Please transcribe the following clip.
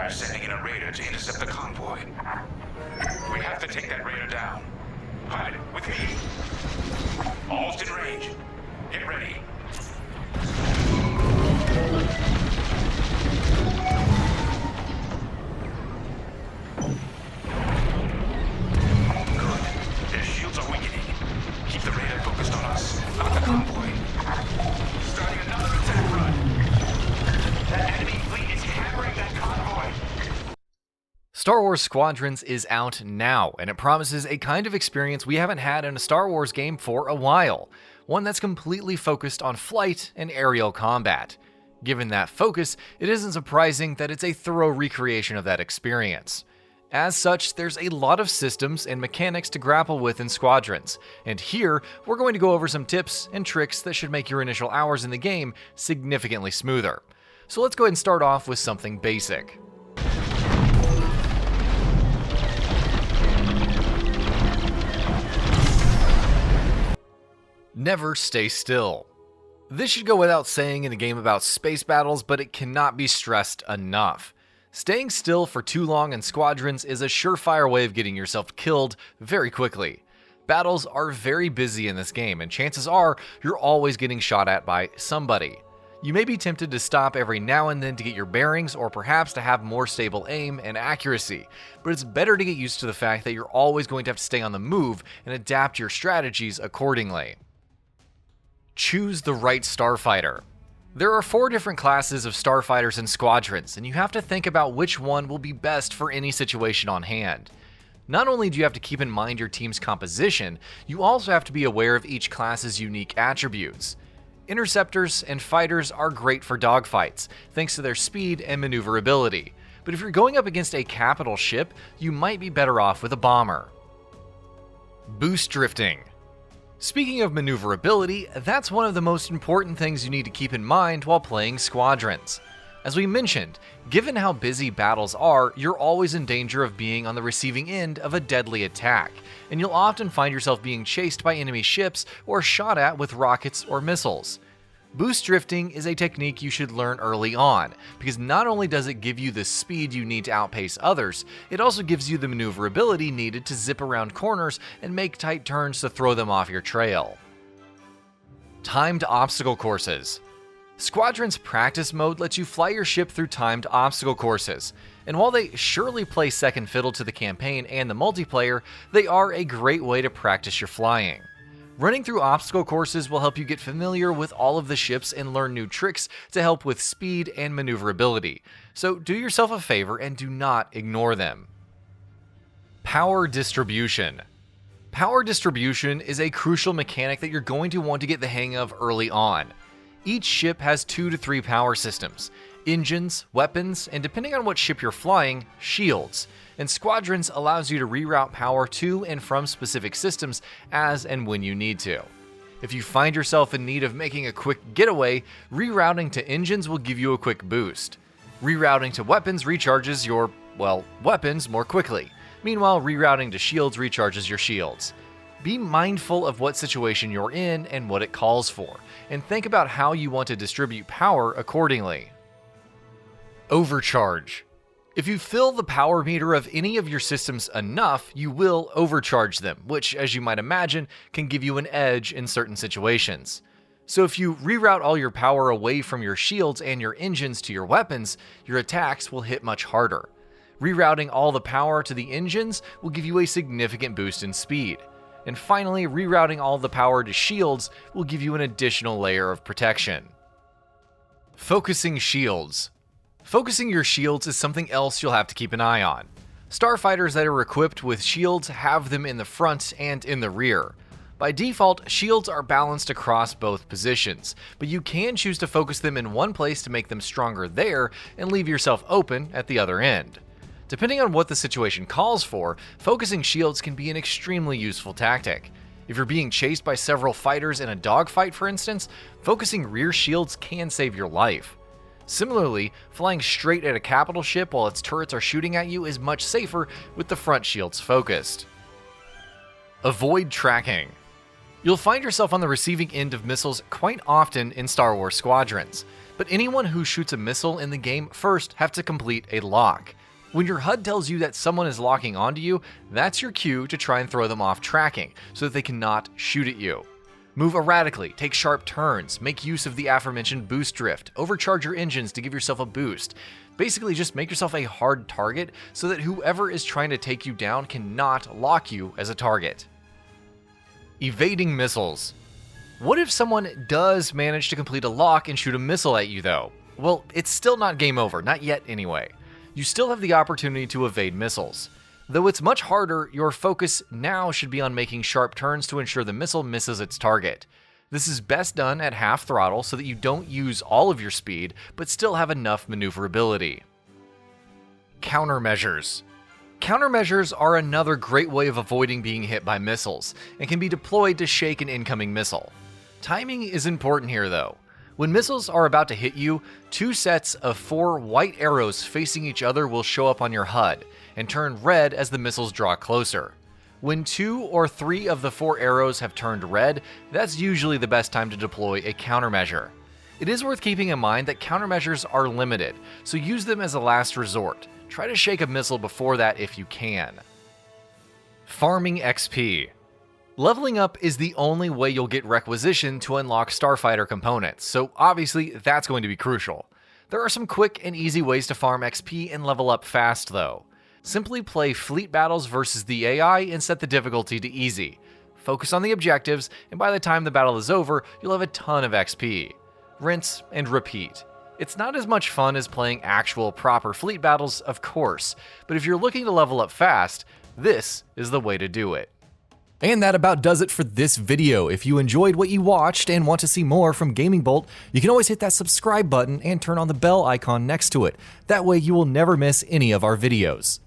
We're sending in a raider to intercept the convoy. We have to take that raider down. Pilot, with me. Almost in range. Get ready. Good. Their shields are weakening. Keep the radar focused on us, not the convoy. Starting another attack run. That enemy fleet is hammering that convoy. Star Wars Squadrons is out now, and it promises a kind of experience we haven't had in a Star Wars game for a while. One that's completely focused on flight and aerial combat. Given that focus, it isn't surprising that it's a thorough recreation of that experience. As such, there's a lot of systems and mechanics to grapple with in Squadrons, and here we're going to go over some tips and tricks that should make your initial hours in the game significantly smoother. So let's go ahead and start off with something basic. Never stay still. This should go without saying in a game about space battles, but it cannot be stressed enough. Staying still for too long in Squadrons is a surefire way of getting yourself killed very quickly. Battles are very busy in this game, and chances are you're always getting shot at by somebody. You may be tempted to stop every now and then to get your bearings, or perhaps to have more stable aim and accuracy, but it's better to get used to the fact that you're always going to have to stay on the move and adapt your strategies accordingly. Choose the right starfighter. There are 4 different classes of starfighters and squadrons, and you have to think about which one will be best for any situation on hand. Not only do you have to keep in mind your team's composition, you also have to be aware of each class's unique attributes. Interceptors and fighters are great for dogfights, thanks to their speed and maneuverability, but if you're going up against a capital ship, you might be better off with a bomber. Boost drifting. Speaking of maneuverability, that's one of the most important things you need to keep in mind while playing Squadrons. As we mentioned, given how busy battles are, you're always in danger of being on the receiving end of a deadly attack, and you'll often find yourself being chased by enemy ships or shot at with rockets or missiles. Boost drifting is a technique you should learn early on, because not only does it give you the speed you need to outpace others, it also gives you the maneuverability needed to zip around corners and make tight turns to throw them off your trail. Timed obstacle courses. Squadron's practice mode lets you fly your ship through timed obstacle courses, and while they surely play second fiddle to the campaign and the multiplayer, they are a great way to practice your flying. Running through obstacle courses will help you get familiar with all of the ships and learn new tricks to help with speed and maneuverability, so do yourself a favor and do not ignore them. Power distribution. Power distribution is a crucial mechanic that you're going to want to get the hang of early on. Each ship has 2 to 3 power systems, engines, weapons, and depending on what ship you're flying, shields. And Squadrons allows you to reroute power to and from specific systems as and when you need to. If you find yourself in need of making a quick getaway, rerouting to engines will give you a quick boost. Rerouting to weapons recharges your, weapons more quickly. Meanwhile, rerouting to shields recharges your shields. Be mindful of what situation you're in and what it calls for, and think about how you want to distribute power accordingly. Overcharge. If you fill the power meter of any of your systems enough, you will overcharge them, which, as you might imagine, can give you an edge in certain situations. So if you reroute all your power away from your shields and your engines to your weapons, your attacks will hit much harder. Rerouting all the power to the engines will give you a significant boost in speed. And finally, rerouting all the power to shields will give you an additional layer of protection. Focusing shields. Focusing your shields is something else you'll have to keep an eye on. Starfighters that are equipped with shields have them in the front and in the rear. By default, shields are balanced across both positions, but you can choose to focus them in one place to make them stronger there and leave yourself open at the other end. Depending on what the situation calls for, focusing shields can be an extremely useful tactic. If you're being chased by several fighters in a dogfight, for instance, focusing rear shields can save your life. Similarly, flying straight at a capital ship while its turrets are shooting at you is much safer with the front shields focused. Avoid tracking. You'll find yourself on the receiving end of missiles quite often in Star Wars Squadrons. But anyone who shoots a missile in the game first have to complete a lock. When your HUD tells you that someone is locking onto you, that's your cue to try and throw them off tracking so that they cannot shoot at you. Move erratically, take sharp turns, make use of the aforementioned boost drift, overcharge your engines to give yourself a boost. Basically just make yourself a hard target so that whoever is trying to take you down cannot lock you as a target. Evading missiles. What if someone does manage to complete a lock and shoot a missile at you though? Well, it's still not game over, not yet anyway. You still have the opportunity to evade missiles. Though it's much harder, your focus now should be on making sharp turns to ensure the missile misses its target. This is best done at half throttle so that you don't use all of your speed, but still have enough maneuverability. Countermeasures. Countermeasures are another great way of avoiding being hit by missiles, and can be deployed to shake an incoming missile. Timing is important here though. When missiles are about to hit you, 2 sets of 4 white arrows facing each other will show up on your HUD, and turn red as the missiles draw closer. When 2 or 3 of the 4 arrows have turned red, that's usually the best time to deploy a countermeasure. It is worth keeping in mind that countermeasures are limited, so use them as a last resort. Try to shake a missile before that if you can. Farming XP. Leveling up is the only way you'll get requisition to unlock Starfighter components, so obviously that's going to be crucial. There are some quick and easy ways to farm XP and level up fast though. Simply play fleet battles versus the AI and set the difficulty to easy. Focus on the objectives, and by the time the battle is over, you'll have a ton of XP. Rinse and repeat. It's not as much fun as playing actual proper fleet battles, of course, but if you're looking to level up fast, this is the way to do it. And that about does it for this video. If you enjoyed what you watched and want to see more from GamingBolt, you can always hit that subscribe button and turn on the bell icon next to it. That way you will never miss any of our videos.